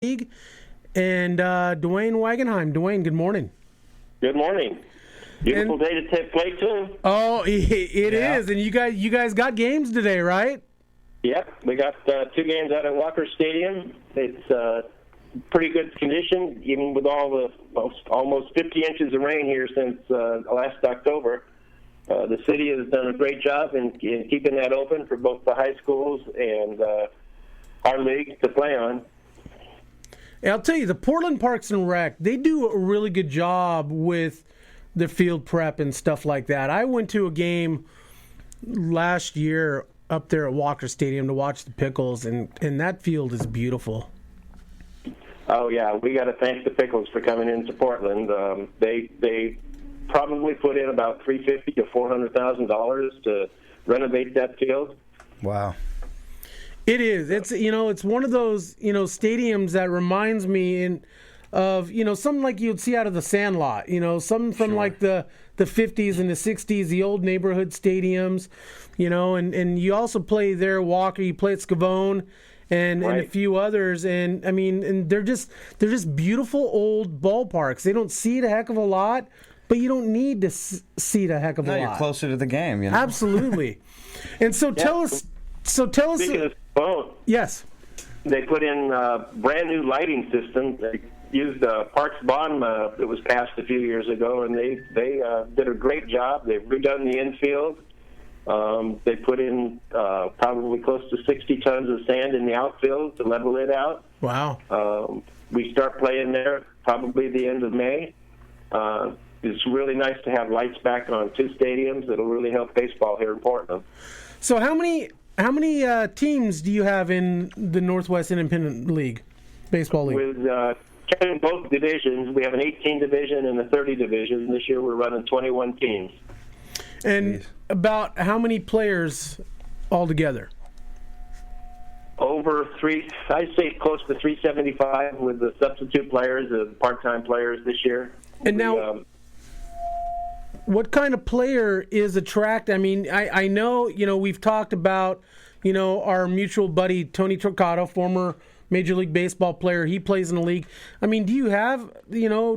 League, and Duane Wangerheim. Duane, good morning. Good morning. Beautiful day to play too. Oh, it is. And you guys got games today, right? Yep, we got 2 games out at Walker Stadium. It's pretty good condition, even with all the almost 50 inches of rain here since last October. The city has done a great job in keeping that open for both the high schools and our league to play on. And I'll tell you, the Portland Parks and Rec, they do a really good job with the field prep and stuff like that. I went to a game last year up there at Walker Stadium to watch the Pickles, and that field is beautiful. Oh, yeah, we got to thank the Pickles for coming into Portland. They probably put in about $350,000 to $400,000 to renovate that field. Wow. It is. It's one of those, stadiums that reminds me of, something like you'd see out of the Sandlot, something from like the 50s and the 60s, the old neighborhood stadiums, and you also play there, Walker, you play at Scavone and a few others. And I mean, and they're just beautiful old ballparks. They don't seat a heck of a lot, but you don't need to seat a heck of a lot. You're closer to the game, Absolutely. And so tell us. Speaking of phone, yes, they put in a brand new lighting system. They used Parks Bond that was passed a few years ago, and they did a great job. They've redone the infield. They put in probably close to 60 tons of sand in the outfield to level it out. Wow. We start playing there probably the end of May. It's really nice to have lights back on 2 stadiums. It'll really help baseball here in Portland. So how many teams do you have in the Northwest Independent League, Baseball League? With counting both divisions, we have an 18 division and a 30 division. This year we're running 21 teams. And about how many players altogether? I'd say close to 375 with the substitute players, the part-time players this year. And now, what kind of player is attracted? I mean, I know, we've talked about, our mutual buddy, Tony Torcato, former Major League Baseball player. He plays in the league. I mean, do you have,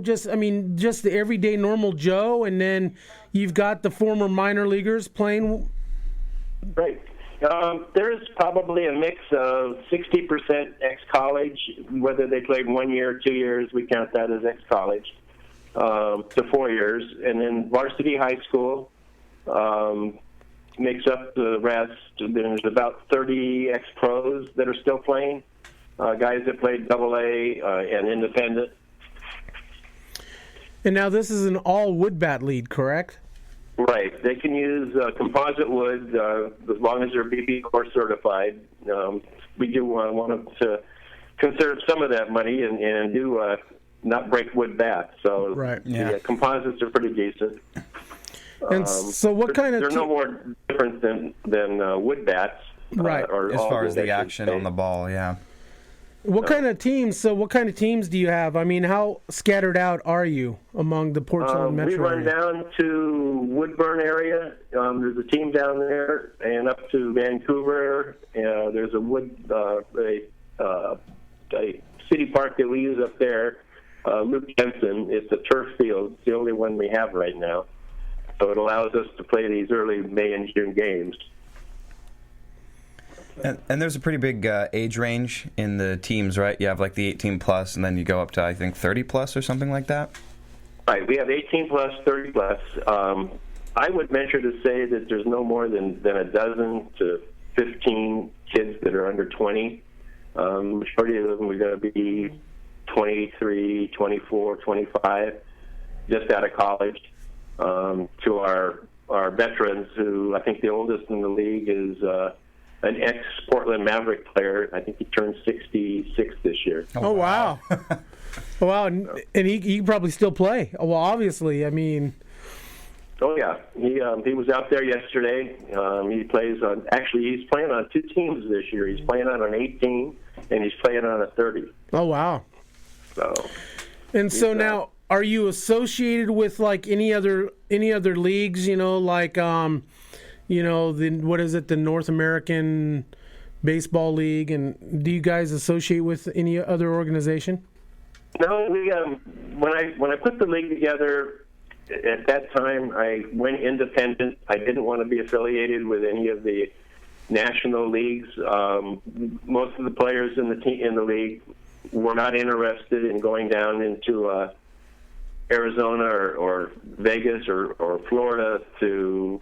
just the everyday normal Joe, and then you've got the former minor leaguers playing? Right. There's probably a mix of 60% ex-college, whether they played 1 year or 2 years, we count that as ex-college. To 4 years, and then varsity high school makes up the rest. There's about 30 ex-pros that are still playing, guys that played AA and independent. And now this is an all wood bat lead, correct? Right. They can use composite wood as long as they're BB-Corps certified. We do want to conserve some of that money and do not break wood bats. So the composites are pretty decent. And so what kind of... They're no more different than wood bats. Right. As far as the action on the ball, yeah. What kind of teams do you have? I mean, how scattered out are you among the Portland metro We run area? down to Woodburn area. There's a team down there, and up to Vancouver. There's a city park that we use up there. Luke Jensen. It's a turf field. It's the only one we have right now. So it allows us to play these early May and June games. And there's a pretty big age range in the teams, right? You have like the 18 plus, and then you go up to, I think, 30 plus or something like that? Right. We have 18 plus, 30 plus. I would venture to say that there's no more than a dozen to 15 kids that are under 20. Majority of them are going to be 23, 24, 25, just out of college. To our veterans, who I think the oldest in the league is an ex-Portland Maverick player. I think he turned 66 this year. Oh, wow. Wow, and he can probably still play. Well, obviously, I mean... Oh, yeah. He was out there yesterday. He plays on... Actually, he's playing on 2 teams this year. He's playing on an 18, and he's playing on a 30. Oh, wow. So now, are you associated with like any other leagues? Like the North American baseball league, and do you guys associate with any other organization? No, we when I put the league together at that time, I went independent. I didn't want to be affiliated with any of the national leagues. Most of the players in the league were not interested in going down into Arizona or Vegas or Florida to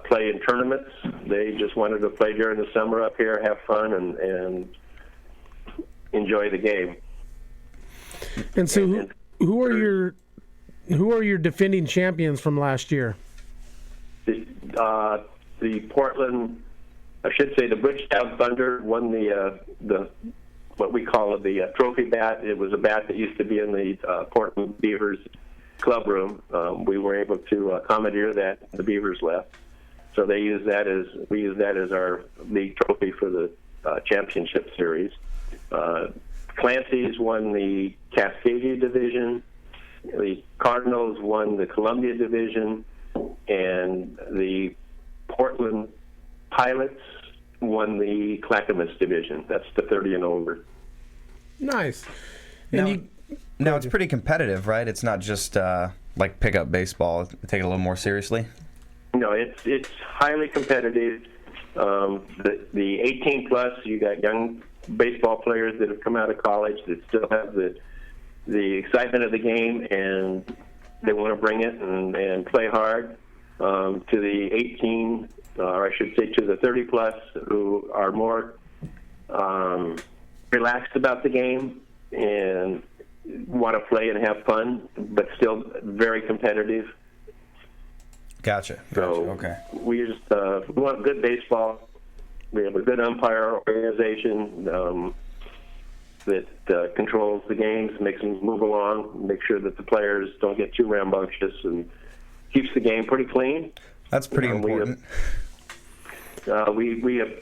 play in tournaments. They just wanted to play during the summer up here, have fun, and enjoy the game. And so, who are your defending champions from last year? The Portland, I should say, the Bridgetown Thunder won the what we call the trophy bat. It was a bat that used to be in the Portland Beavers club room. We were able to commandeer that. The Beavers left, so we use that as our league trophy for the championship series. Clancy's won the Cascadia division. The Cardinals won the Columbia division, and the Portland Pilots won the Clackamas division. That's the 30 and over. Nice. Now it's pretty competitive, right? It's not just like pickup baseball. Take it a little more seriously. No, it's highly competitive. The 18 plus, you got young baseball players that have come out of college that still have the excitement of the game, and they want to bring it and play hard. To the 18, or I should say to the 30 plus, who are more relaxed about the game and want to play and have fun, but still very competitive. Gotcha. So okay. We just we want good baseball. We have a good umpire organization that controls the games, makes them move along, make sure that the players don't get too rambunctious, and keeps the game pretty clean. That's pretty important. We have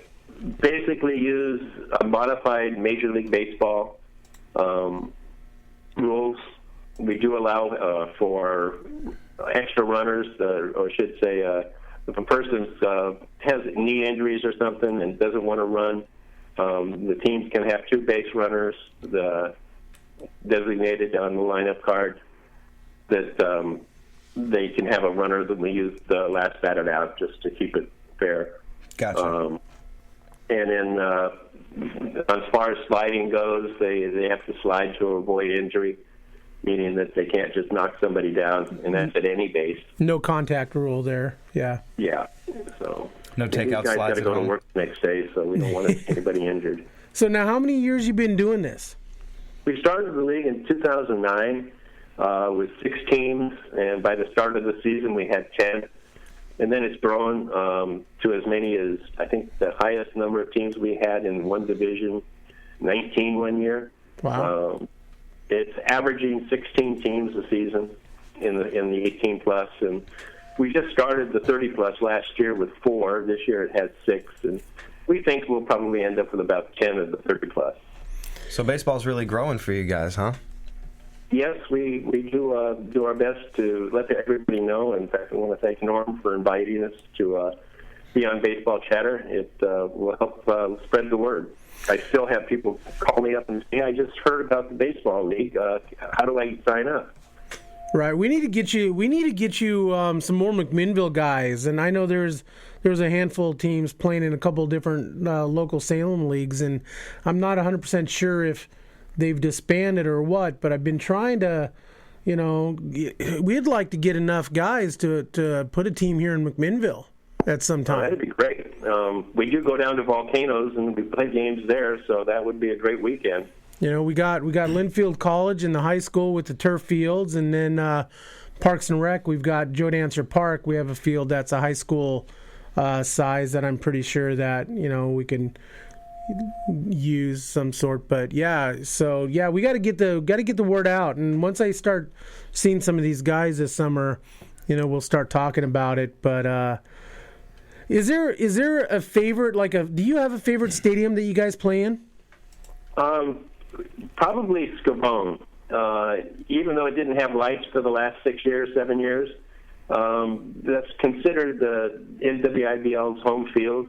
basically use a modified Major League Baseball rules. We do allow for extra runners, or I should say, if a person has knee injuries or something and doesn't want to run, the teams can have two base runners designated on the lineup card that they can have a runner that we use the last batted out just to keep it fair. Gotcha. And then as far as sliding goes, they have to slide to avoid injury, meaning that they can't just knock somebody down, and that's at any base. No contact rule there. Yeah. Yeah. So no takeout slides. These guys got to go to work the next day, so we don't want anybody injured. So now, how many years you been doing this? We started the league in 2009 with 6 teams, and by the start of the season we had 10. And then it's grown to as many as, I think the highest number of teams we had in one division, 19 one year. Wow. It's averaging 16 teams a season in the 18 plus, and we just started the 30 plus last year with 4. This year it has 6, and we think we'll probably end up with about 10 of the 30 plus. So baseball's really growing for you guys, huh? Yes, we do our best to let everybody know. In fact, I want to thank Norm for inviting us to be on Baseball Chatter. It will help spread the word. I still have people call me up and say, I just heard about the baseball league. How do I sign up? Right. We need to get you some more McMinnville guys, and I know there's a handful of teams playing in a couple of different local Salem leagues, and I'm not 100% sure if they've disbanded or what, but I've been trying to, we'd like to get enough guys to put a team here in McMinnville at some time. That'd be great. We do go down to Volcanoes and we play games there, so that would be a great weekend. We got Linfield College in the high school with the turf fields, and then Parks and Rec, we've got Joe Dancer Park. We have a field that's a high school size that I'm pretty sure that we can use some sort. But we got to get the word out, and once I start seeing some of these guys this summer, we'll start talking about it. But is there a favorite, do you have a favorite stadium that you guys play in? Probably Scavone. Even though it didn't have lights for the last 7 years, that's considered the NWIBL's home field.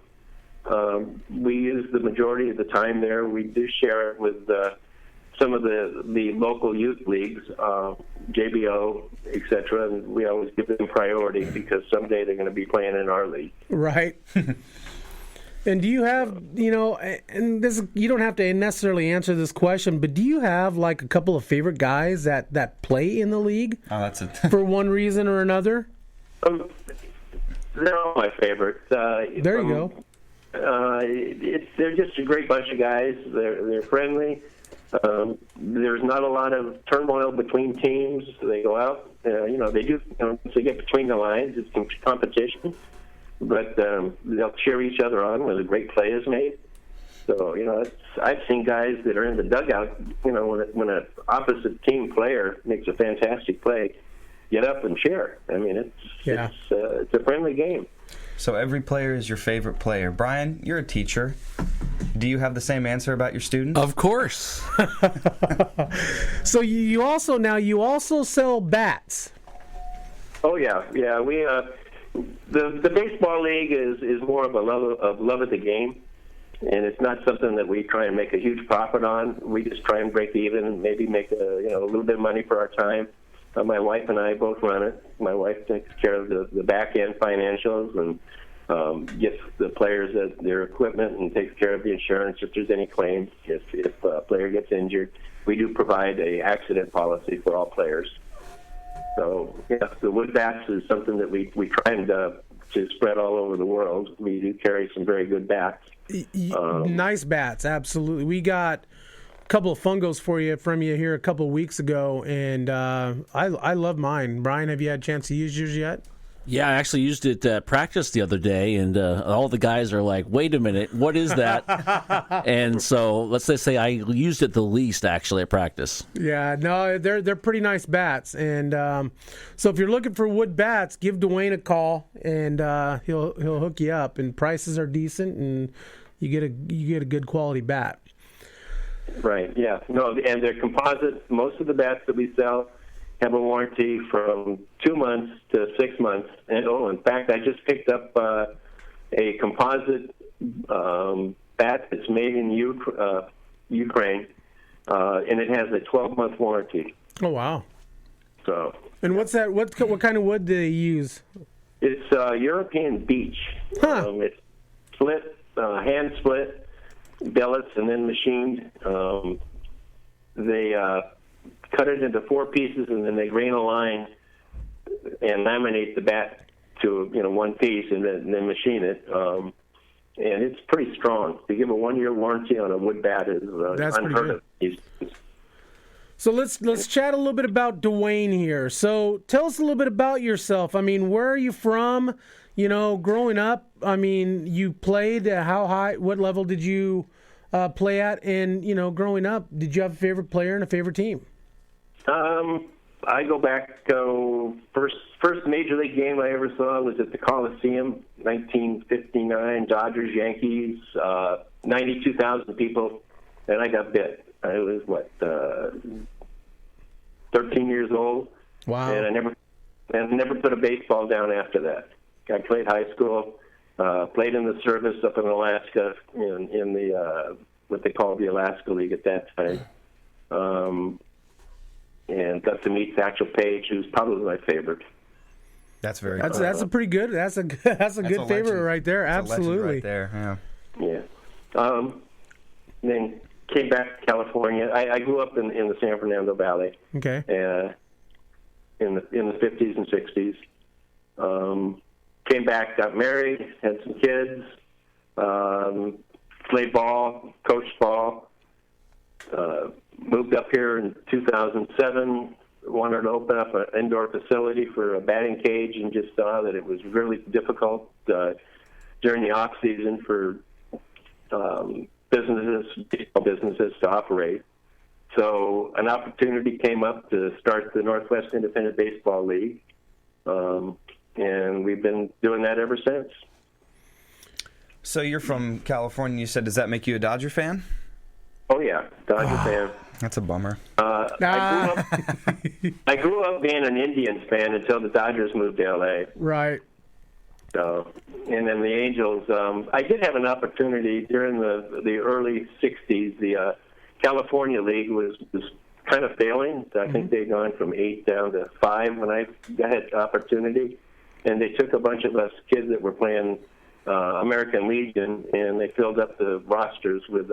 We use the majority of the time there. We do share it with some of the local youth leagues, JBO, etc., and we always give them priority because someday they're going to be playing in our league. Right. And do you have, and this, you don't have to necessarily answer this question, but do you have like a couple of favorite guys that play in the league? Oh, that's it. For one reason or another? They're all my favorites. There you go. They're just a great bunch of guys. They're friendly. There's not a lot of turmoil between teams. They go out. They do. They get between the lines. It's competition, but they'll cheer each other on when a great play is made. So I've seen guys that are in the dugout. When an opposite team player makes a fantastic play, get up and cheer. I mean, it's a friendly game. So every player is your favorite player. Brian, you're a teacher. Do you have the same answer about your students? Of course. So you also sell bats. Oh yeah. We the baseball league is more of a love of the game, and it's not something that we try and make a huge profit on. We just try and break even and maybe make a little bit of money for our time. My wife and I both run it. My wife takes care of the back end financials and gets the players their equipment and takes care of the insurance if there's any claims. If a player gets injured, we do provide a accident policy for all players. So the wood bats is something that we try and to spread all over the world. We do carry some very good bats. Nice bats, absolutely. We got a couple of fungos from you here a couple of weeks ago, and I love mine. Brian, have you had a chance to use yours yet? Yeah, I actually used it at practice the other day, and all the guys are like, wait a minute, what is that? And so let's just say I used it the least, actually, at practice. Yeah, no, they're pretty nice bats. And so if you're looking for wood bats, give Duane a call, and he'll hook you up. And prices are decent, and you get a good quality bat. Right, yeah. No, and they're composite. Most of the bats that we sell have a warranty from 2 months to 6 months. And in fact, I just picked up a composite bat that's made in Ukraine, and it has a 12-month warranty. Oh wow! So. And what's that? What kind of wood do they use? It's European beech. Huh. It's split, hand split, billets, and then machined. They cut it into 4 pieces, and then they grain a line and laminate the bat to one piece, and then machine it. And it's pretty strong. To give a 1-year warranty on a wood bat is unheard of. So let's chat a little bit about Duane here. So tell us a little bit about yourself. I mean, where are you from? Growing up, I mean, you played. How high? What level did you play at? And growing up, did you have a favorite player and a favorite team? I go back. First major league game I ever saw was at the Coliseum, 1959. Dodgers, Yankees, 92,000 people, and I got bit. I was 13 years old. Wow! And I never put a baseball down after that. I played high school, played in the service up in Alaska in the what they called the Alaska League at that time. And got to meet Satchel Paige, who's probably my favorite. That's very. That's a pretty good. That's a good favorite legend. Right there. That's Absolutely. a legend right there. Yeah. Yeah. Then came back to California. I grew up in the San Fernando Valley. Okay. In the 50s and 60s. Came back, got married, had some kids. Played ball, coached ball. Moved up here in 2007, wanted to open up an indoor facility for a batting cage, and just saw that it was really difficult during the off season for businesses to operate. So an opportunity came up to start the Northwest Independent Baseball League, and we've been doing that ever since. So you're from California. You said, does that make you a Dodger fan? Oh yeah, Dodger fan. That's a bummer. I grew up being an Indians fan until the Dodgers moved to L.A. Right. And then the Angels, I did have an opportunity during the early 60s. The California League was kind of failing. I think they'd gone from 8 down to 5 when I had the opportunity. And they took a bunch of us kids that were playing American Legion, and they filled up the rosters with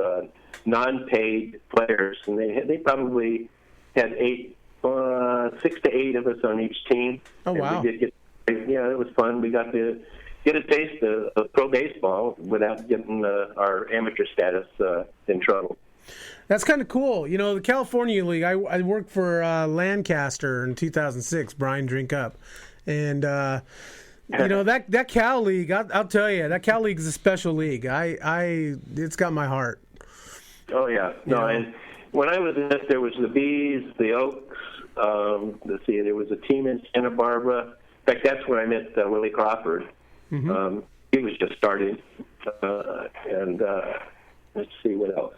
non-paid players. And they probably had 6 to 8 of us on each team. Oh, wow. And we did it was fun. We got to get a taste of pro baseball without getting our amateur status in trouble. That's kind of cool. You know, the California League, I worked for Lancaster in 2006, Brian Drink Up. And, you know, that Cal League, I'll tell you, that Cal League is a special league. It's got my heart. Oh, yeah. No, and when I was in it, there was the Bees, the Oaks. Let's see, there was a team in Santa Barbara. In fact, that's where I met Willie Crawford. Mm-hmm. He was just starting. And let's see what else.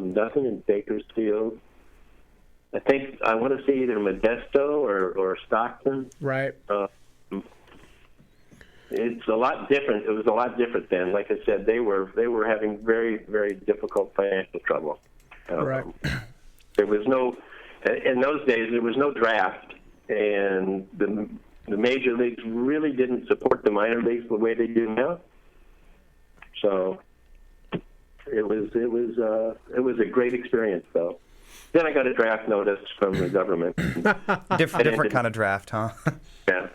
Nothing in Bakersfield. I want to say either Modesto or Stockton. Right. It's a lot different. It was a lot different then. Like I said, they were having very, very difficult financial trouble. Right. There was in those days, there was no draft, and the major leagues really didn't support the minor leagues the way they do now. So it was a great experience, though. Then I got a draft notice from the government. Different kind of draft, huh? Yeah,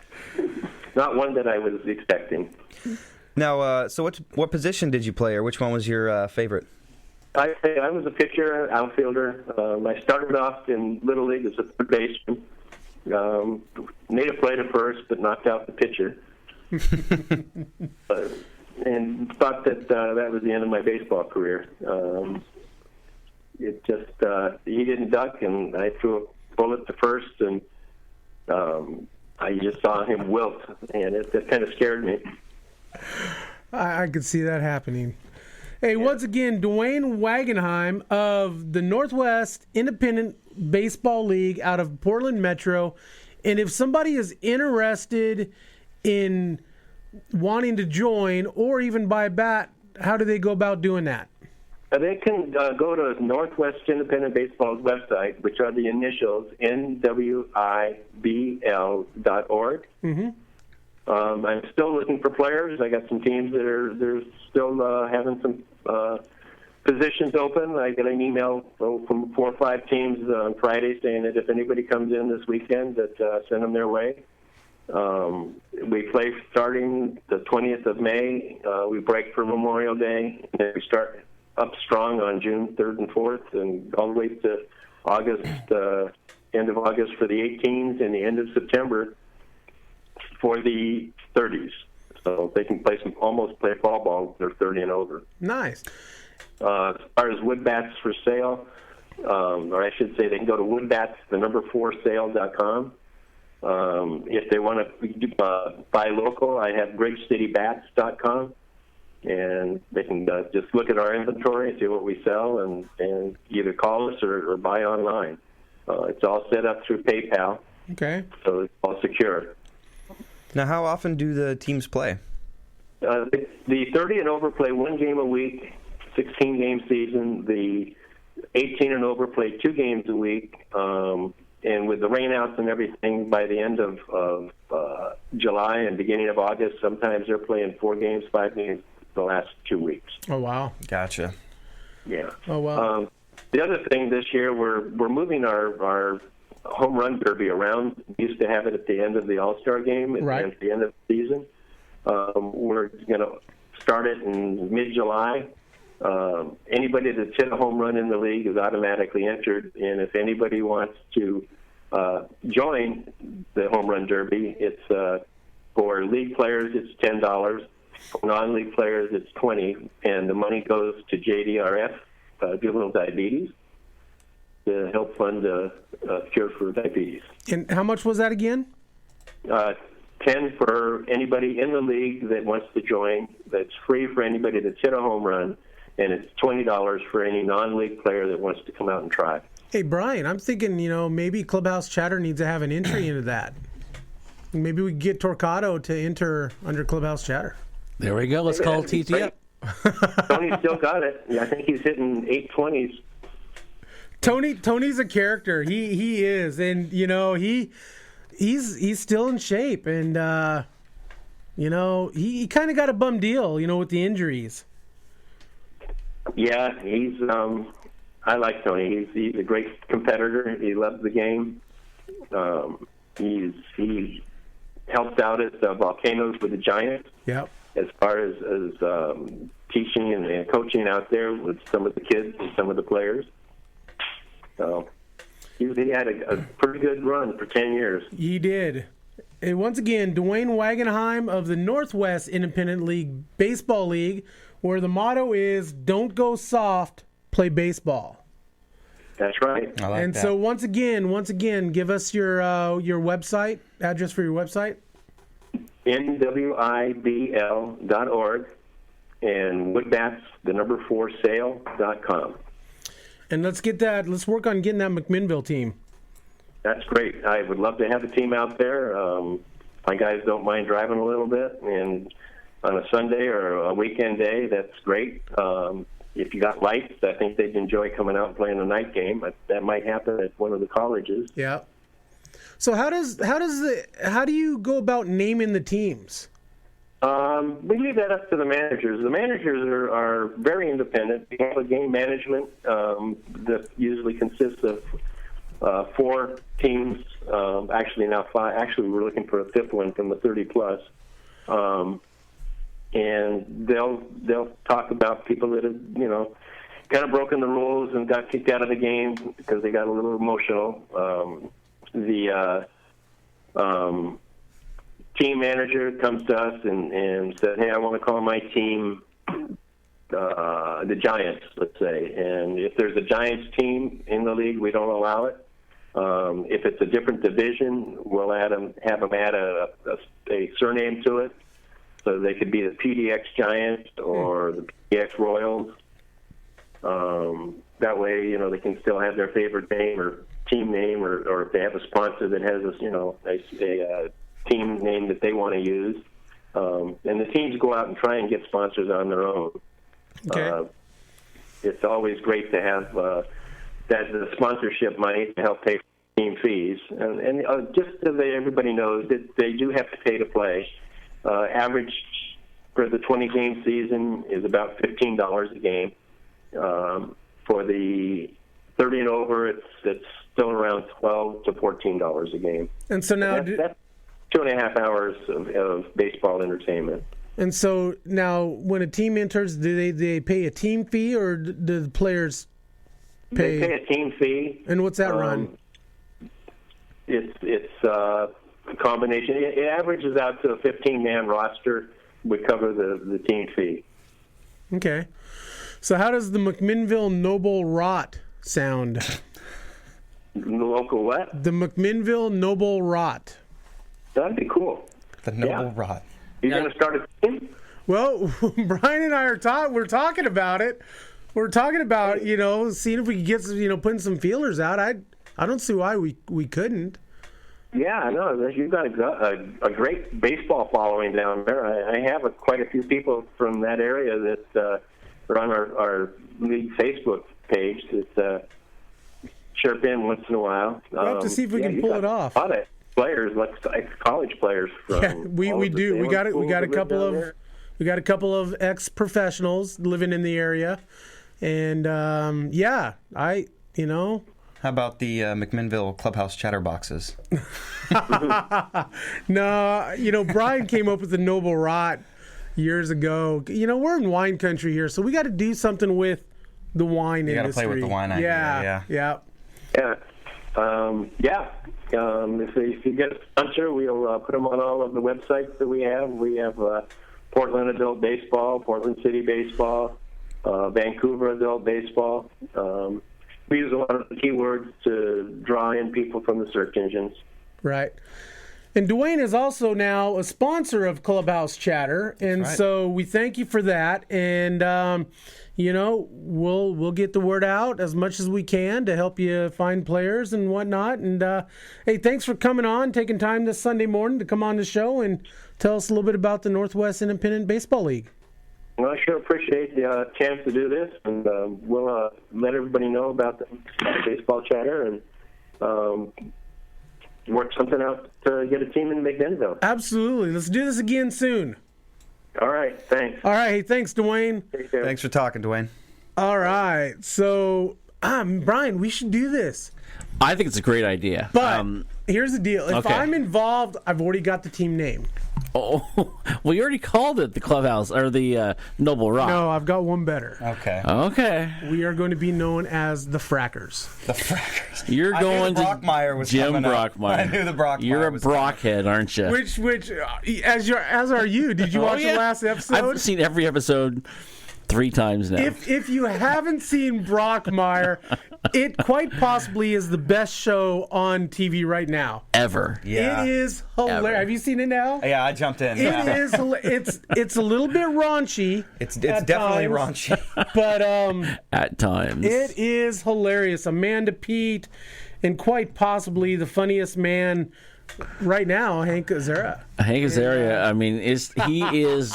not one that I was expecting. Now, so what position did you play, or which one was your favorite? I was a pitcher, outfielder. I started off in Little League as a third baseman. Made a play to first, but knocked out the pitcher. And thought that that was the end of my baseball career. It just he didn't duck, and I threw a bullet to first, and I just saw him wilt, and it kind of scared me. I could see that happening. Hey, once again, Duane Wangerheim of the Northwest Independent Baseball League out of Portland Metro. And if somebody is interested in wanting to join or even buy a bat, how do they go about doing that? They can go to Northwest Independent Baseball's website, which are the initials NWIBL.org. Mm-hmm. I'm still looking for players. I got some teams that are still having some positions open. I got an email from 4 or 5 teams on Friday saying that if anybody comes in this weekend, that send them their way. We play starting the 20th of May. We break for Memorial Day, and then we start up strong on June 3rd and 4th, and all the way to August, end of August for the 18s, and the end of September for the 30s. So they can almost play fall ball when they're 30 and over. Nice. As far as wood bats for sale, or I should say they can go to woodbats4sale.com. If they want to buy local, I have bridgecitybats.com. And they can just look at our inventory, see what we sell, and either call us or buy online. It's all set up through PayPal. Okay. So it's all secure. Now, how often do the teams play? The 30 and over play 1 game a week, 16-game season. The 18 and over play 2 games a week. And with the rainouts and everything, by the end of July and beginning of August, sometimes they're playing 4 games, 5 games the last 2 weeks. Oh, wow. Gotcha. Yeah. Oh, wow. The other thing this year, we're moving our home run derby around. We used to have it at the end of the All-Star game and Right. at the end of the season. We're going to start it in mid-July. Anybody that's hit a home run in the league is automatically entered, and if anybody wants to join the home run derby, it's for league players it's $10, for non-league players it's $20, and the money goes to JDRF, juvenile diabetes, to help fund a cure for diabetes. And how much was that again? 10 for anybody in the league that wants to join. That's free for anybody that's hit a home run, and it's $20 for any non-league player that wants to come out and try. Hey, Brian, I'm thinking, maybe Clubhouse Chatter needs to have an entry into that. Maybe we can get Torquato to enter under Clubhouse Chatter. There we go. Let's call TT up. Tony's still got it. Yeah, I think he's hitting 820s. Tony's a character. He is, and he's still in shape, and he kind of got a bum deal, with the injuries. Yeah, he's. I like Tony. He's a great competitor. He loves the game. He helped out at the Volcanoes with the Giants. Yep. As far as teaching and coaching out there with some of the kids and some of the players. So he had a pretty good run for 10 years. He did. And once again, Duane Wangerheim of the Northwest Independent League Baseball League, where the motto is "Don't go soft, play baseball." That's right. I like and that. so once again, give us your website address for your website. NWIBL.org and woodbats4sale.com. And let's work on getting that McMinnville team. That's great. I would love to have a team out there. My guys don't mind driving a little bit, and on a Sunday or a weekend day, that's great. If you got lights, I think they'd enjoy coming out and playing a night game. That might happen at one of the colleges. Yeah. So how do you go about naming the teams? We leave that up to the managers. The managers are very independent. We have a game management that usually consists of 4 teams. Actually, now 5. Actually, we're looking for a 5th one from the 30+. And they'll talk about people that have kind of broken the rules and got kicked out of the game because they got a little emotional. The team manager comes to us and says, "Hey, I want to call my team the Giants," let's say. And if there's a Giants team in the league, we don't allow it. If it's a different division, we'll have them add a surname to it. So they could be the PDX Giants or the PDX Royals. That way, they can still have their favorite name or team name, or if they have a sponsor that has a team name that they want to use. And the teams go out and try and get sponsors on their own. Okay. It's always great to have the sponsorship money to help pay for team fees. And just so that everybody knows that they do have to pay to play. Average for the 20-game season is about $15 a game. For the 30 and over, it's still around $12 to $14 a game. And so now that's 2.5 hours of baseball entertainment. And so now, when a team enters, do they pay a team fee, or do the players pay? They pay a team fee. And what's that run? It's a combination. It averages out to a 15-man roster would cover the team fee. Okay. So how does the McMinnville Noble Rot sound? The local what? The McMinnville Noble Rot. That'd be cool. The Noble Rot. You're going to start a team? Well, Brian and I we're talking about it. We're talking about, seeing if we could get some, putting some feelers out. I don't see why we couldn't. Yeah, I know. You've got a great baseball following down there. I have quite a few people from that area that are on our league Facebook page that chirp in once in a while. We'll have to see if we can pull it off. A lot of players, like college players from. Yeah, we do. We got a couple of ex-professionals living in the area, and How about the McMinnville Clubhouse Chatterboxes? No, Brian came up with the Noble Rot years ago. We're in wine country here, so we got to do something with the wine industry. You got to play with the wine idea. Yeah. If you get a sponsor, we'll put them on all of the websites that we have. We have Portland Adult Baseball, Portland City Baseball, Vancouver Adult Baseball. We use a lot of the keywords to draw in people from the search engines. Right. And Duane is also now a sponsor of Clubhouse Chatter, and right. so we thank you for that. And, we'll get the word out as much as we can to help you find players and whatnot. And hey, thanks for coming on, taking time this Sunday morning to come on the show and tell us a little bit about the Northwest Independent Baseball League. Well, I sure appreciate the chance to do this, and we'll let everybody know about the baseball chatter and work something out to get a team in McDenville. Absolutely. Let's do this again soon. All right, thanks. All right, hey, thanks, Duane. Thanks for talking, Duane. All right, so Brian, we should do this. I think it's a great idea. But here's the deal. If okay. I'm involved, I've already got the team name. Oh, well, you already called it the Clubhouse or the Noble Rock. No, I've got one better. Okay. We are going to be known as the Frackers. The Frackers. You're going to Brockmeyer was Jim coming up. Brockmeyer. I knew the Brockmeyer. You're a was Brockhead, aren't you? Which, as are you? Did you watch the last episode? I've seen every episode 3 times now. If you haven't seen Brockmeyer, it quite possibly is the best show on TV right now. Ever. Yeah. It is hilarious. Ever. Have you seen it now? Yeah, I jumped in. It is. It's a little bit raunchy. It's definitely raunchy. But At times. it is hilarious. Amanda Pete, and quite possibly the funniest man right now, Hank Azaria. Hank Azaria, I mean, he is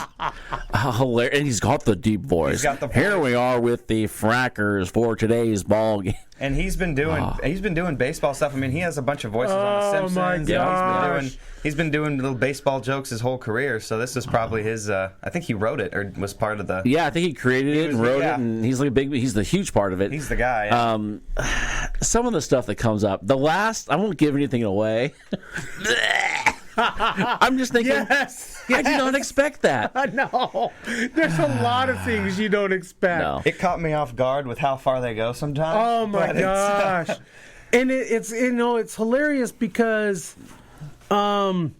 hilarious, and he's got the deep voice. He's got the voice. Here we are with the Frackers for today's ball game. And he's been doing baseball stuff. I mean, he has a bunch of voices on The Simpsons. My gosh. He's been doing little baseball jokes his whole career. So this is probably his. I think he wrote it or was part of the. Yeah, I think he created it and wrote it, and he's the huge part of it. He's the guy. Yeah. Some of the stuff that comes up. I won't give anything away. I'm just thinking. Yes. I did not expect that. No, there's a lot of things you don't expect. No. It caught me off guard with how far they go sometimes. Oh my gosh! And it's it's hilarious because, they're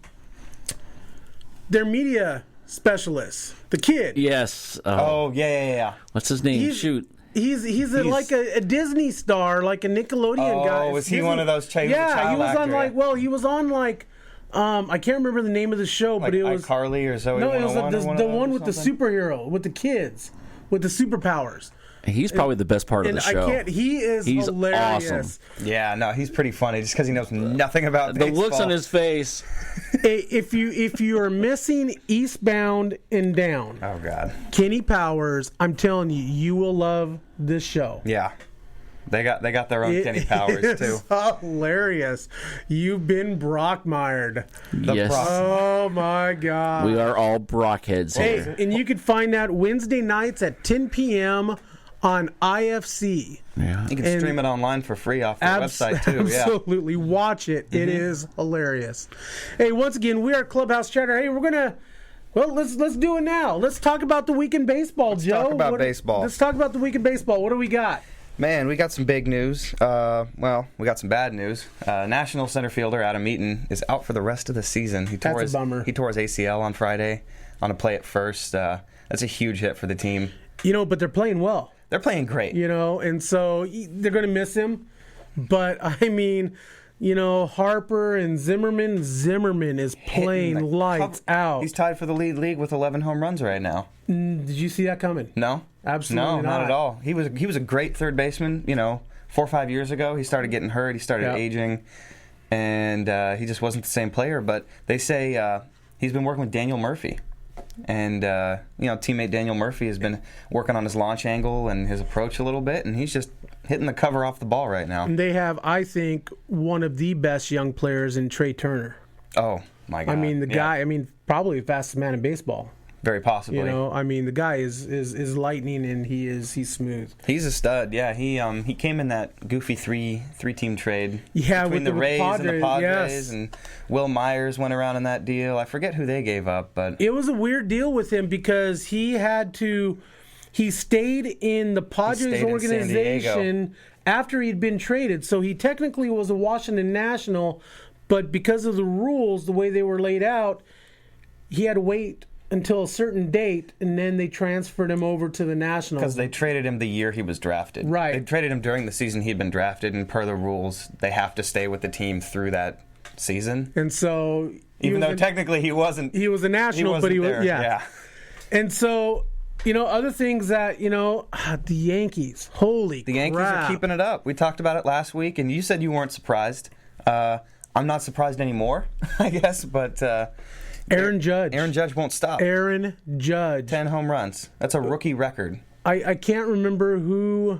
media specialists. The kid. Yes. Oh yeah. What's his name? Shoot. He's like a Disney star, like a Nickelodeon guy. Oh, was he one of those child Yeah, he was actor, on he was on I can't remember the name of the show, but it was iCarly or Zoe. No, it was the one with the something? superhero, with the kids, with the superpowers. He's probably the best part of the show. He's hilarious. Awesome. Yeah, no, he's pretty funny just because he knows nothing about The baseball. looks on his face. Hey, if you are missing Eastbound and Down, Oh God. Kenny Powers, I'm telling you, you will love this show. Yeah. They got their own Kenny Powers too. Hilarious. You've been Brockmired. Yes. Oh my God. We are all Brockheads Hey, here. and you can find that Wednesday nights at 10 p.m. on IFC. Yeah. You can stream it online for free off their website too. Yeah. Absolutely. Watch it. It is hilarious. Hey, once again, we are Clubhouse Chatter. Hey, we're going to let's do it now. Let's talk about the week in baseball, Joe. Talk about baseball. Let's talk about the week in baseball. What do we got? Man, we got some big news. We got some bad news. National center fielder Adam Eaton is out for the rest of the season. That's a bummer. He tore his ACL on Friday on a play at first. That's a huge hit for the team. But they're playing well. They're playing great. And so they're going to miss him. But, I mean, Harper and Zimmerman. Zimmerman is playing lights out. He's tied for the league with 11 home runs right now. Did you see that coming? No. Absolutely not at all. He was a great third baseman. 4 or 5 years ago, he started getting hurt. He started aging, and he just wasn't the same player. But they say he's been working with Daniel Murphy, and teammate Daniel Murphy has been working on his launch angle and his approach a little bit, and he's just hitting the cover off the ball right now. And they have, I think, one of the best young players in Trey Turner. Oh my God! I mean, the guy. Probably the fastest man in baseball. Very possibly. The guy is lightning, and he's smooth. He's a stud. Yeah, he came in that goofy three-team trade between the Rays and the Padres, yes. and Will Myers went around in that deal. I forget who they gave up, but it was a weird deal with him because he stayed in the Padres organization after he'd been traded. So he technically was a Washington National, but because of the rules, the way they were laid out, he had to wait until a certain date, and then they transferred him over to the Nationals. Because they traded him the year he was drafted. Right. They traded him during the season he'd been drafted, and per the rules, they have to stay with the team through that season. And so... Even though technically he wasn't... He was a National, but he was... Yeah. And so other things that, the Yankees. Holy crap. The Yankees are keeping it up. We talked about it last week, and you said you weren't surprised. I'm not surprised anymore, I guess, but Aaron Judge. Aaron Judge won't stop. Aaron Judge. 10 home runs. That's a rookie record. I can't remember who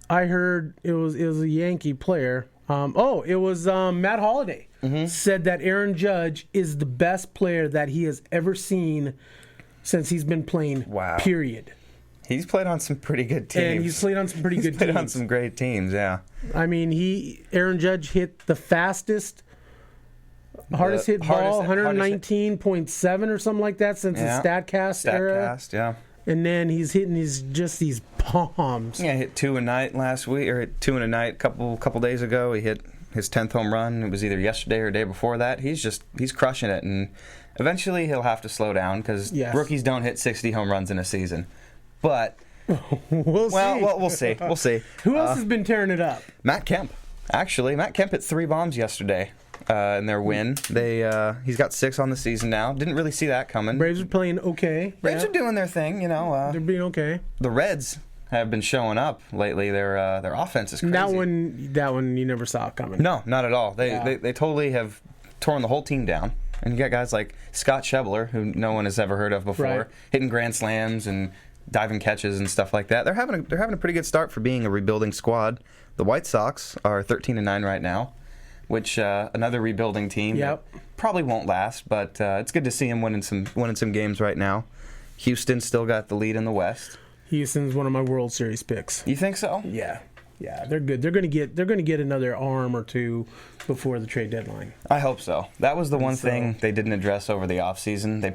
I heard. It was a Yankee player. It was Matt Holliday. Said that Aaron Judge is the best player that he has ever seen since he's been playing. Wow. Period. He's played on some pretty good teams. And he's played on some pretty good teams. Played on some great teams, yeah. I mean, Aaron Judge hit the hardest hit ball, 119.7 or something like that since the StatCast era. StatCast, yeah. And then he's hitting these bombs. Yeah, hit 2 a night last week, or hit 2 in a night couple days ago. He hit his 10th home run. It was either yesterday or the day before that. He's crushing it, and eventually he'll have to slow down because rookies don't hit 60 home runs in a season. But we'll see. We'll see. Who else has been tearing it up? Matt Kemp. Actually, Matt Kemp hit 3 bombs yesterday in their win. He's got 6 on the season now. Didn't really see that coming. Braves are playing okay. Braves are doing their thing, They're being okay. The Reds have been showing up lately. Their offense is crazy. That one you never saw coming. No, not at all. They totally have torn the whole team down. And you got guys like Scott Schebler, who no one has ever heard of before, hitting grand slams and diving catches and stuff like that. They're having a pretty good start for being a rebuilding squad. The White Sox are 13-9 right now, which another rebuilding team that probably won't last, but it's good to see them winning some games right now. Houston still got the lead in the West. Houston's one of my World Series picks. You think so? Yeah, they're good. They're going to get another arm or two before the trade deadline. I hope so. That was the one thing they didn't address over the offseason. They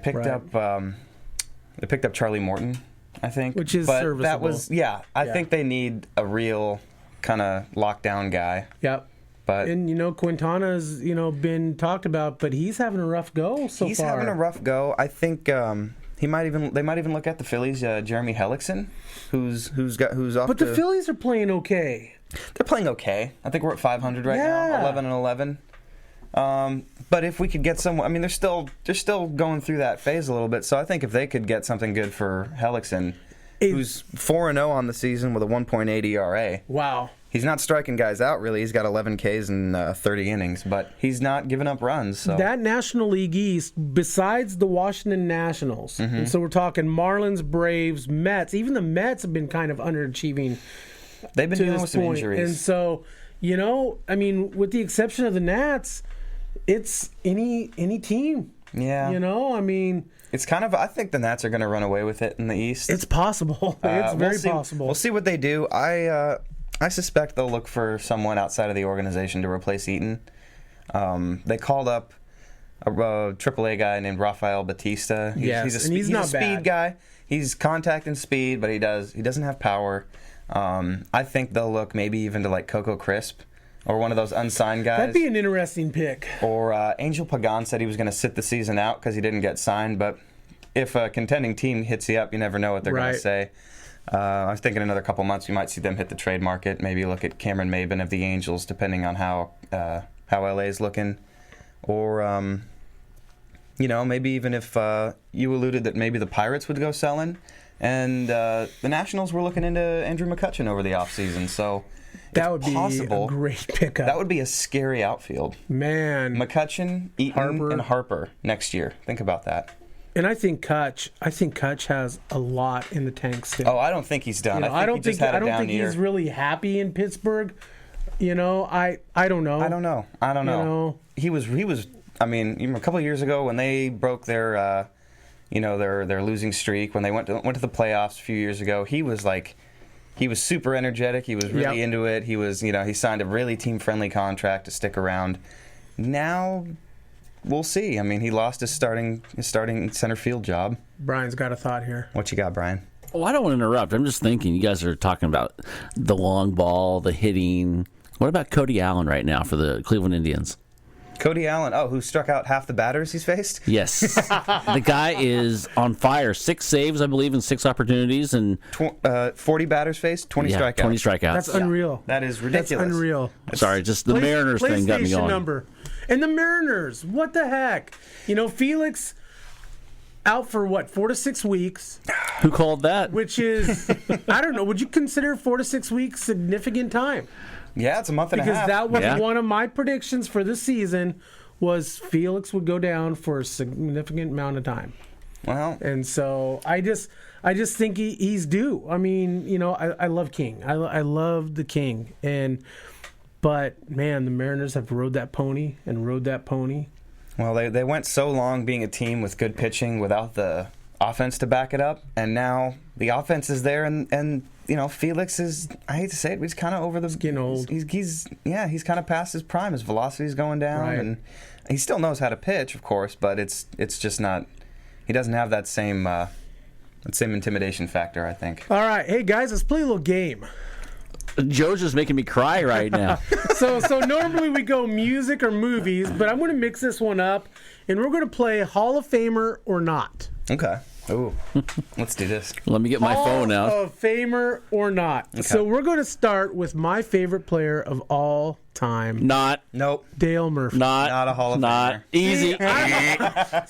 picked up Charlie Morton, I think, which is serviceable. That was I think they need a real kind of lockdown guy. Yep. But Quintana's been talked about, but he's having a rough go so far. He's having a rough go. I think they might even look at the Phillies, Jeremy Hellickson, who's off. But the Phillies are playing okay. They're playing okay. I think we're at 500 right now, 11-11. But if we could get someone, I mean, they're still going through that phase a little bit. So I think if they could get something good for Hellickson, who's 4-0 on the season with a 1.8 ERA. Wow. He's not striking guys out, really. He's got 11 Ks in 30 innings, but he's not giving up runs. So. That National League East, besides the Washington Nationals, and so we're talking Marlins, Braves, Mets. Even the Mets have been kind of underachieving. They've been dealing with some injuries. And so, I mean, with the exception of the Nats, it's any team. Yeah. I mean... It's kind of. I think the Nats are going to run away with it in the East. It's possible. It's very possible. We'll see what they do. I suspect they'll look for someone outside of the organization to replace Eaton. They called up a AAA guy named Rafael Batista. He's not a speed guy. He's contact and speed, but he doesn't have power. I think they'll look maybe even to like Coco Crisp or one of those unsigned guys. That'd be an interesting pick. Or Angel Pagan said he was going to sit the season out because he didn't get signed. But if a contending team hits you up, you never know what they're going to say. I was thinking another couple months we might see them hit the trade market. Maybe look at Cameron Maybin of the Angels, depending on how LA is looking. Or maybe even if you alluded that maybe the Pirates would go selling, and the Nationals were looking into Andrew McCutchen over the offseason. So that would be a great pickup. That would be a scary outfield. Man, McCutchen, Eaton, and Harper next year. Think about that. And I think Kutch has a lot in the tank still. Oh, I don't think he's done. I don't think he's really happy in Pittsburgh. I don't know. I don't know. He was. I mean, a couple of years ago when they broke their losing streak, when they went to the playoffs a few years ago, he was super energetic. He was really into it. He was, he signed a really team-friendly contract to stick around. Now, we'll see. I mean, he lost his starting center field job. Brian's got a thought here. What you got, Brian? Well, I don't want to interrupt. I'm just thinking. You guys are talking about the long ball, the hitting. What about Cody Allen right now for the Cleveland Indians? Cody Allen, who struck out half the batters he's faced? Yes. The guy is on fire. 6 saves, I believe, in 6 opportunities. And 40 batters faced, 20 strikeouts. 20 strikeouts. That's unreal. That is ridiculous. That's unreal. Sorry, just the Mariners thing got me going. Number. And the Mariners, what the heck? Felix, out for what, 4 to 6 weeks, Who called that? which is, I don't know, would you consider 4 to 6 weeks significant time? Yeah, it's a month and a Because half. that was Yeah. one of my predictions for this season was Felix would go down for a significant amount of time. Well, And so I just think he's due. I mean, I love King. I love the King. But man, the Mariners have rode that pony. well, they went so long being a team with good pitching without the offense to back it up, and now the offense is there, and Felix is, I hate to say it, but he's kind of over the... He's getting old. He's kind of past his prime. His velocity's going down, Right. and he still knows how to pitch, of course, but it's just not... He doesn't have that same intimidation factor, I think. All right, hey guys, let's play a little game. Joe's just making me cry right now. So normally we go music or movies, but I'm going to mix this one up, and we're going to play Hall of Famer or not. Okay. Ooh. Let's do this. Let me get my phone out. Hall of Famer or not. Okay. So we're going to start with my favorite player of all time, Not Dale Murphy. Not a Hall of Not Famer. easy.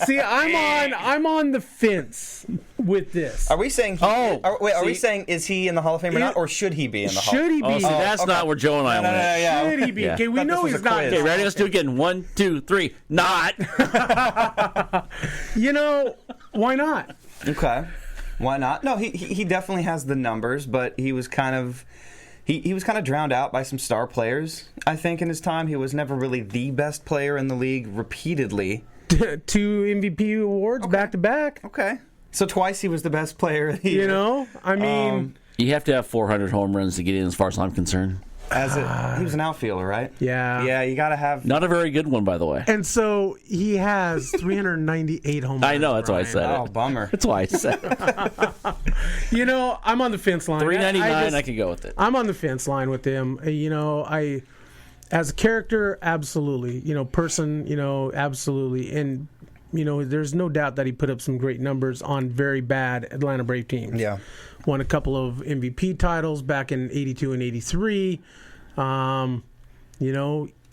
See, I'm on the fence with this. Are we saying? Are we see- saying is he in the Hall of Fame or not, or should he be in the Hall? Should he be? Oh, see, that's okay. not where Joe and I No, went. yeah. Should he be? Yeah. Okay, we Thought know this was he's a not. quiz. Okay, ready? Let's do it again. 1, 2, 3. Not. Why not? Okay. Why not? No, he definitely has the numbers, but he was kind of he was kind of drowned out by some star players. I think in his time, he was never really the best player in the league repeatedly. 2 MVP awards back to back. Okay. So twice he was the best player of the year. I mean, You have to have 400 home runs to get in, as far as I'm concerned. He was an outfielder, right? Yeah. Yeah, you got to have. Not a very good one, by the way. and so he has 398 home runs. I know, that's why I Brian. said Oh, it. bummer. That's why I said it. I'm on the fence line. 399, I can go with it. I'm on the fence line with him. As a character, absolutely. Person, absolutely. And, there's no doubt that he put up some great numbers on very bad Atlanta Brave teams. Yeah. Won a couple of MVP titles back in 82 and 83.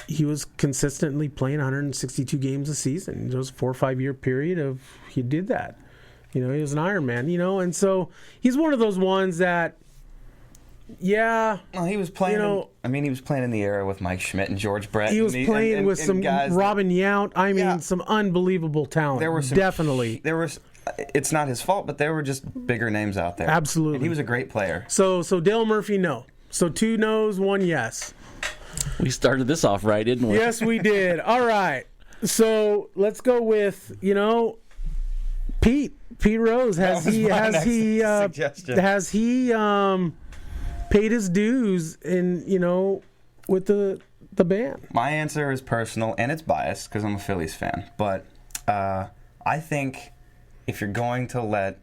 He was consistently playing 162 games a season. It was a 4 or 5 year period of he did that. He was an Iron Man, and so he's one of those ones that, yeah. Well, he was playing. He was playing in the era with Mike Schmidt and George Brett. He was playing with some guys Robin Yount. I mean, Yeah. some unbelievable talent. There were some, definitely. There was. It's not his fault, but there were just bigger names out there. Absolutely. And he was a great player. So Dale Murphy, no. So 2 no's, 1 yes. We started this off right, didn't we? Yes, we did. All right. So let's go with Pete Rose. Has That was he my has next he suggestion. has he paid his dues in with the band? My answer is personal, and it's biased because I'm a Phillies fan. But I think if you're going to let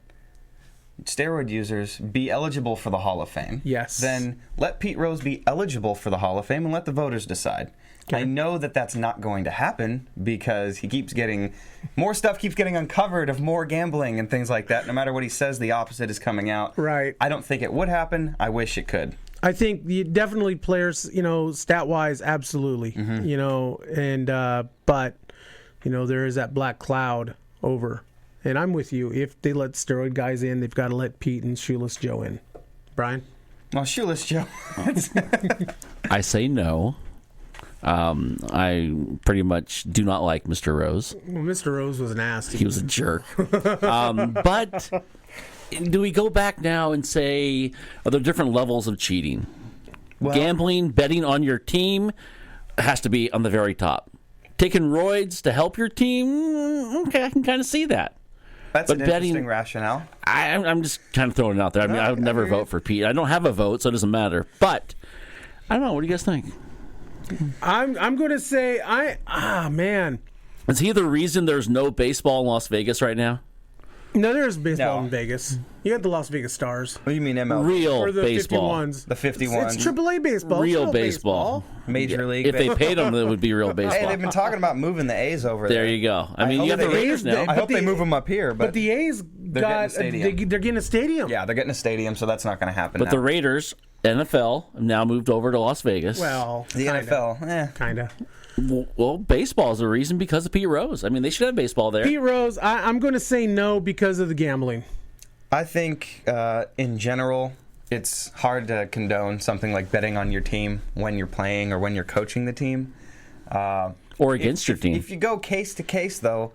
steroid users be eligible for the Hall of Fame, Yes. then let Pete Rose be eligible for the Hall of Fame and let the voters decide. Okay. I know that that's not going to happen because he keeps getting more stuff keeps getting uncovered of more gambling and things like that. No matter what he says, the opposite is coming out. Right. I don't think it would happen. I wish it could. I think definitely players, stat wise, absolutely, but there is that black cloud over, and I'm with you. If they let steroid guys in, they've got to let Pete and Shoeless Joe in. Brian, Well, Shoeless Joe. I say no. I pretty much do not like Mr. Rose. well, Mr. Rose was nasty. He was a jerk. But do we go back now and say, are there different levels of cheating? Well- Gambling, betting on your team has to be on the very top. Taking roids to help your team, okay, I can kind of see that. That's But an betting- interesting rationale. I'm just kind of throwing it out there. I mean, I would never vote for Pete. I don't have a vote, so it doesn't matter. But I don't know. What do you guys think? I'm going to say man. Is he the reason there's no baseball in Las Vegas right now? No, there's baseball No. in Vegas. You got the Las Vegas Stars What do you mean MLB? Real or the baseball. 51s. The 51. It's AAA baseball. It's Real still baseball. Major League. If they paid them, it would be real Hey, baseball. they've been talking about moving the A's over there. There you go. I mean, hope you got the they- Raiders now. I But hope they the- move them up here, But the A's getting got a stadium. they're getting a stadium. yeah, they're getting a stadium, so that's not going to happen. But now. the Raiders NFL now moved over to Las Vegas. Well, The NFL, kind of. Well, baseball is a reason because of Pete Rose. I mean, they should have baseball there. Pete Rose, I'm going to say no because of the gambling. I think in general, it's hard to condone something like betting on your team when you're playing or when you're coaching the team. Or against your team. If you go case to case, though,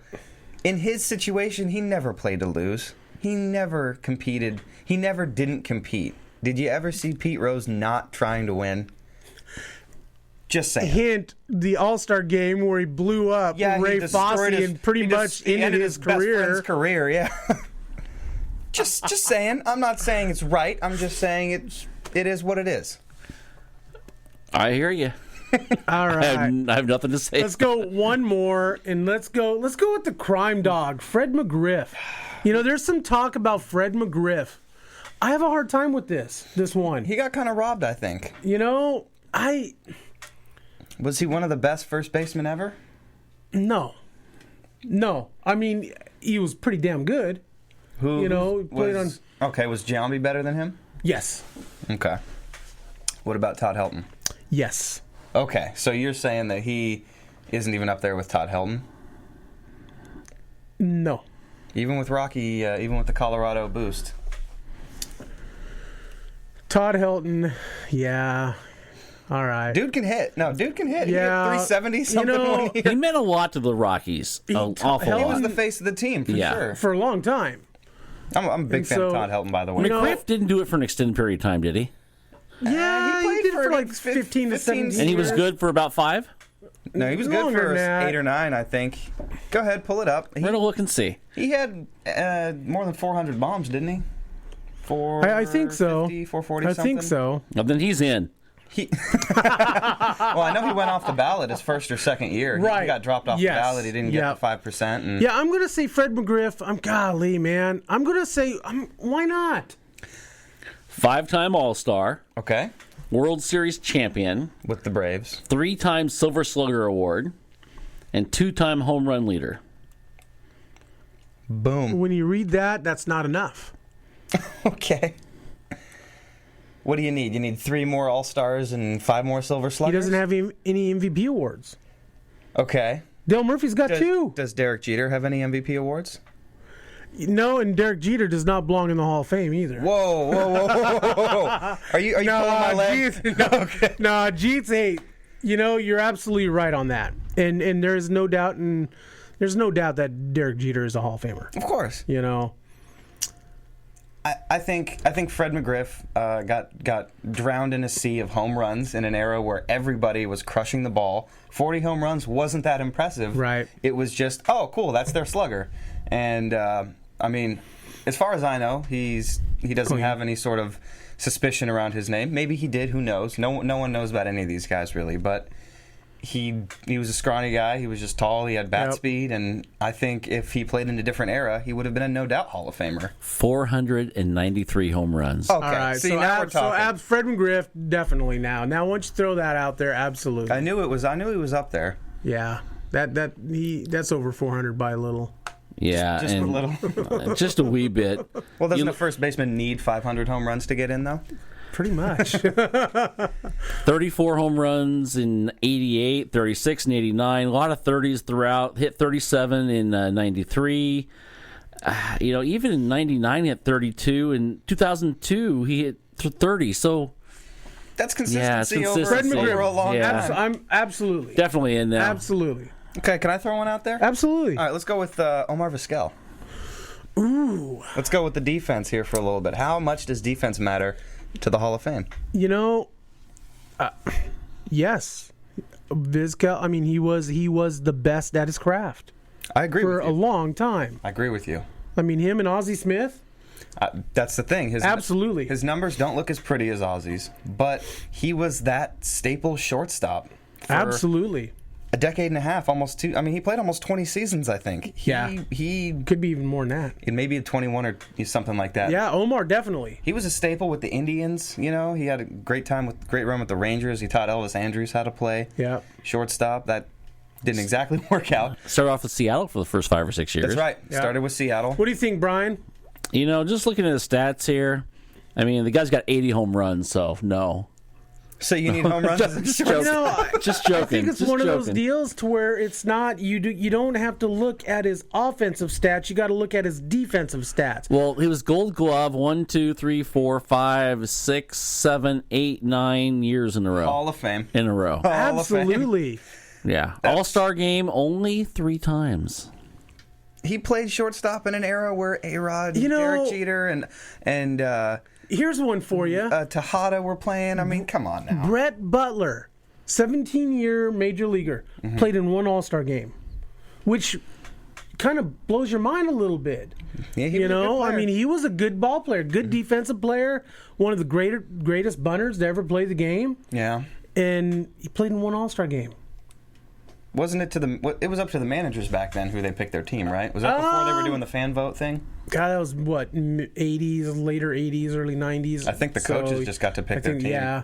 in his situation, he never played to lose. He never competed. He never didn't compete. Did you ever see Pete Rose not trying to win? Just saying. Hint, the All-Star game where he blew up Ray Fosse and pretty much ended his best career. friend's career, yeah. just saying. I'm not saying it's right. I'm just saying it is what it is. I hear you. All right. I have nothing to say. Let's go one more, and let's go with the crime dog, Fred McGriff. You know, there's some talk about Fred McGriff. I have a hard time with this one. He got kind of robbed, I think. You know, Was he one of the best first basemen ever? No. I mean, he was pretty damn good. Okay, was Giambi better than him? Yes. Okay. What about Todd Helton? Yes. Okay, so you're saying that he isn't even up there with Todd Helton? No. Even with Rocky, even with the Colorado boost? Todd Helton, yeah. All right. Dude can hit. No, dude can hit. Yeah. He hit 370 something You know, one year. He meant a lot to the Rockies. An awful He was lot. the face of the team, for sure. For a long time. I'm a big And fan so- of Todd Helton, by the way. McGriff didn't do it for an extended period of time, did he? Yeah, he he played did it for for like like 15 to 17 And he was years. good for about 5? No, he was good Longer for than that. 8 or 9, I think. Go ahead, pull it up. We're going to look and see. He had more than 400 bombs, didn't he? I think so. 440 I something? think so. Well, then he's in. Well, I know he went off the ballot his first or second year. Right. He got dropped off Yes. the ballot. He didn't get the 5%. And Yeah, I'm going to say Fred McGriff. Golly, man. I'm going to say, why not? 5-time All-Star, Okay. World Series champion, With the Braves. 3-time Silver Slugger Award, and 2-time home run leader. Boom. When you read that, that's not enough. Okay. What do you need? You need 3 more All-Stars and 5 more Silver He Sluggers? doesn't have any MVP awards. Okay. Dale Murphy's got 2. Does Derek Jeter have any MVP awards? No, and Derek Jeter does not belong in the Hall of Fame either. Whoa. Are you pulling my leg? Jeets, no, Jeets 8. You know, you're absolutely right on that. And there's no doubt that Derek Jeter is a Hall of Famer. Of course. You know. I think Fred McGriff got drowned in a sea of home runs in an era where everybody was crushing the ball. 40 home runs wasn't that impressive. Right. It was just, oh, cool, that's their slugger. And, I mean, as far as I know, he doesn't have any sort of suspicion around his name. Maybe he did, who knows? No one knows about any of these guys, really. But he was a scrawny guy. He was just tall. He had bat speed. And I think if he played in a different era, he would have been a no-doubt Hall of Famer. 493 home runs. Okay, All right. see, now we're talking. Fred McGriff, definitely now. Now, once you throw that out there, absolutely. I knew he was up there. Yeah. That's over 400 by a little. Yeah, Just a and little. just a wee bit. Well, doesn't a first baseman need 500 home runs to get in, though? Pretty much. 34 home runs in 88, 36 in 89, a lot of 30s throughout. Hit 37 in 93. Even in 99 he hit 32. In 2002 he hit 30. So that's consistency. over Fred McGriff, a long time. I'm absolutely. Definitely in there. Absolutely. Okay, can I throw one out there? Absolutely. All right, let's go with Omar Vizquel. Ooh. Let's go with the defense here for a little bit. How much does defense matter to the Hall of Fame? Yes. Vizquel, I mean, he was the best at his craft. I agree for with you. a long time. I agree with you. I mean, him and Ozzie Smith. That's the thing. Absolutely. His numbers don't look as pretty as Ozzie's, but he was that staple shortstop. For Absolutely. A decade and a half, almost 2. I mean, he played almost 20 seasons, I think. He could be even more than that. Maybe 21 or something like that. Yeah, Omar definitely. He was a staple with the Indians. He had a great run with the Rangers. He taught Elvis Andrews how to play shortstop. That didn't exactly work out. Started off with Seattle for the first 5 or 6 years. That's right. Yeah. Started with Seattle. What do you think, Brian? Just looking at the stats here, I mean, the guy's got 80 home runs, so no. So you need home runs as a Just shortstop? joking. Just joking. I think it's Just one of those joking. deals to where it's not you don't have to look at his offensive stats. You got to look at his defensive stats. Well, he was Gold Glove 1, 2, 3, 4, 5, 6, 7, 8, 9 years in a row. Hall of Fame. In a row. Hall of Fame. Absolutely. Yeah. All-Star game only 3 times. He played shortstop in an era where A-Rod, You know- Derek Jeter, and Here's one for you. Tejada were playing. I mean, come on now. Brett Butler, 17-year major leaguer, played in 1 All-Star game, which kind of blows your mind a little bit. Yeah, he You was a good know, I player. mean, he was a good ball player, good defensive player, one of the greatest bunters to ever play the game, Yeah. and he played in 1 All-Star game. Wasn't it it was up to the managers back then who they picked their team, right? Was that before they were doing the fan vote thing? God, that was what, 80s, later 80s, early 90s. I think the coaches just got to pick their team. Yeah.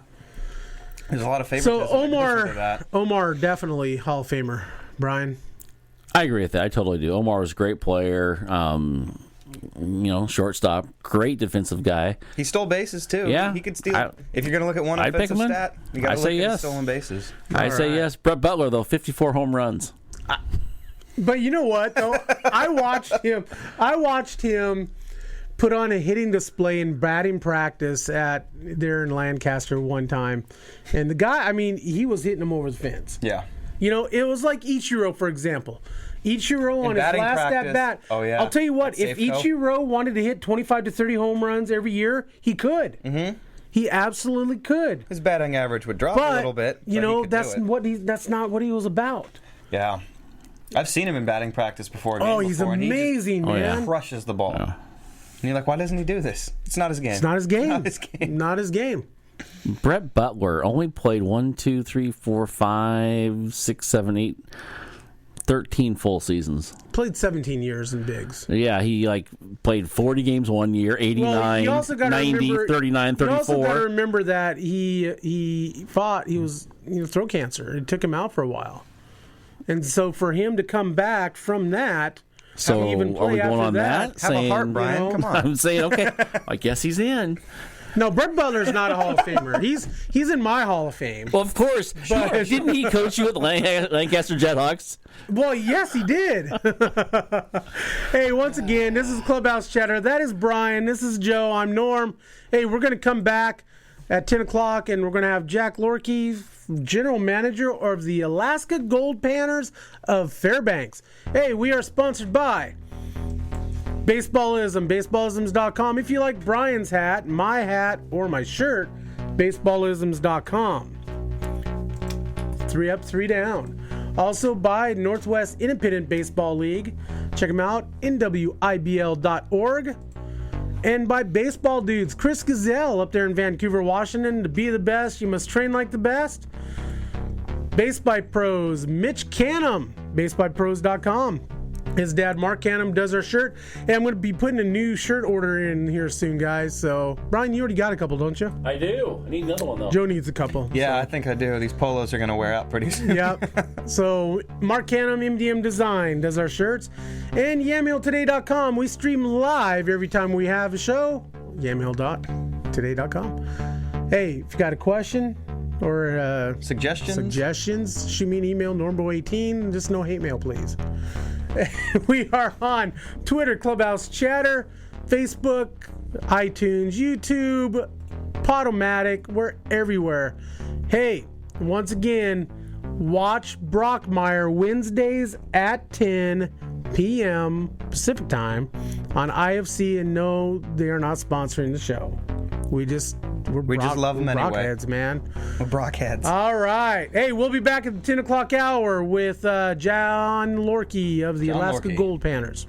There's a lot of favoritism. So in addition to that. Omar definitely Hall of Famer. Brian. I agree with that. I totally do. Omar was a great player. Shortstop, great defensive guy. He stole bases too. Yeah. He could steal. If you're going to look at one I'd pick offensive him in. stat, you got I to say look at yes. his stolen bases. I say right. yes. Brett Butler, though, 54 home runs. But you know what, though? I watched him put on a hitting display in batting practice there in Lancaster one time. And the guy, I mean, he was hitting him over the fence. Yeah. You know, it was like Ichiro, for example. Ichiro on his batting last practice, at-bat. oh, yeah, I'll tell you what, at if Safeco. Ichiro wanted to hit 25 to 30 home runs every year, he could. Mm-hmm. He absolutely could. His batting average would drop a little bit. You but he know, could do it. that's not what he was about. Yeah. I've seen him in batting practice before. A game Oh, he's before, and amazing, Oh, yeah. man. crushes the ball. Yeah. And you're like, why doesn't he do this? It's not his game. It's not his game. Not his game. Not his game. Brett Butler only played 1, 2, 3, 4, 5, 6, 7, 8, 13 full seasons. Played 17 years in bigs. Yeah, he played 40 games one year, 89, you also gotta 90, remember, 39, You also got to 34. remember that he was throat cancer. It took him out for a while, and so for him to come back from that, So even are we play going after on that? Have a heart, saying- Brian. you know, Come on. I'm saying, okay, I guess he's in. No, Brett Butler's not a Hall of Famer. He's in my Hall of Fame. Well, of course. Didn't he coach you at the Lancaster Jethawks? Well, yes, he did. Hey, once again, this is Clubhouse Chatter. That is Brian. This is Joe. I'm Norm. Hey, we're going to come back at 10 o'clock, and we're going to have Jack Lorkey, General Manager of the Alaska Gold Panners of Fairbanks. Hey, we are sponsored by Baseballism, baseballisms.com. If you like Brian's hat, my hat, or my shirt, baseballisms.com. 3 up, 3 down. Also by Northwest Independent Baseball League. Check them out, NWIBL.org. And by Baseball Dudes, Chris Gazelle up there in Vancouver, Washington. To be the best, you must train like the best. Base by Pros, Mitch Canham, basebypros.com. His dad, Mark Canham, does our shirt. And I'm going to be putting a new shirt order in here soon, guys. So, Brian, you already got a couple, don't you? I do. I need another one, though. Joe needs a couple. Yeah, I think I do. These polos are going to wear out pretty soon. Yep. So Mark Canham, MDM Design, does our shirts. And YamHillToday.com. We stream live every time we have a show. YamHill.today.com. Hey, if you got a question or Suggestions? shoot me an email, Normbo18. Just no hate mail, please. We are on Twitter, Clubhouse Chatter, Facebook, iTunes, YouTube, Podomatic. We're everywhere. Hey, once again, watch Brockmire Wednesdays at 10 p.m. Pacific time on IFC, and no, they are not sponsoring the show. We just love them anyway. Brockheads, man. We're Brockheads. All right. Hey, we'll be back at the 10 o'clock hour with John Lorkey of the John Alaska Lorkey. Gold Panners.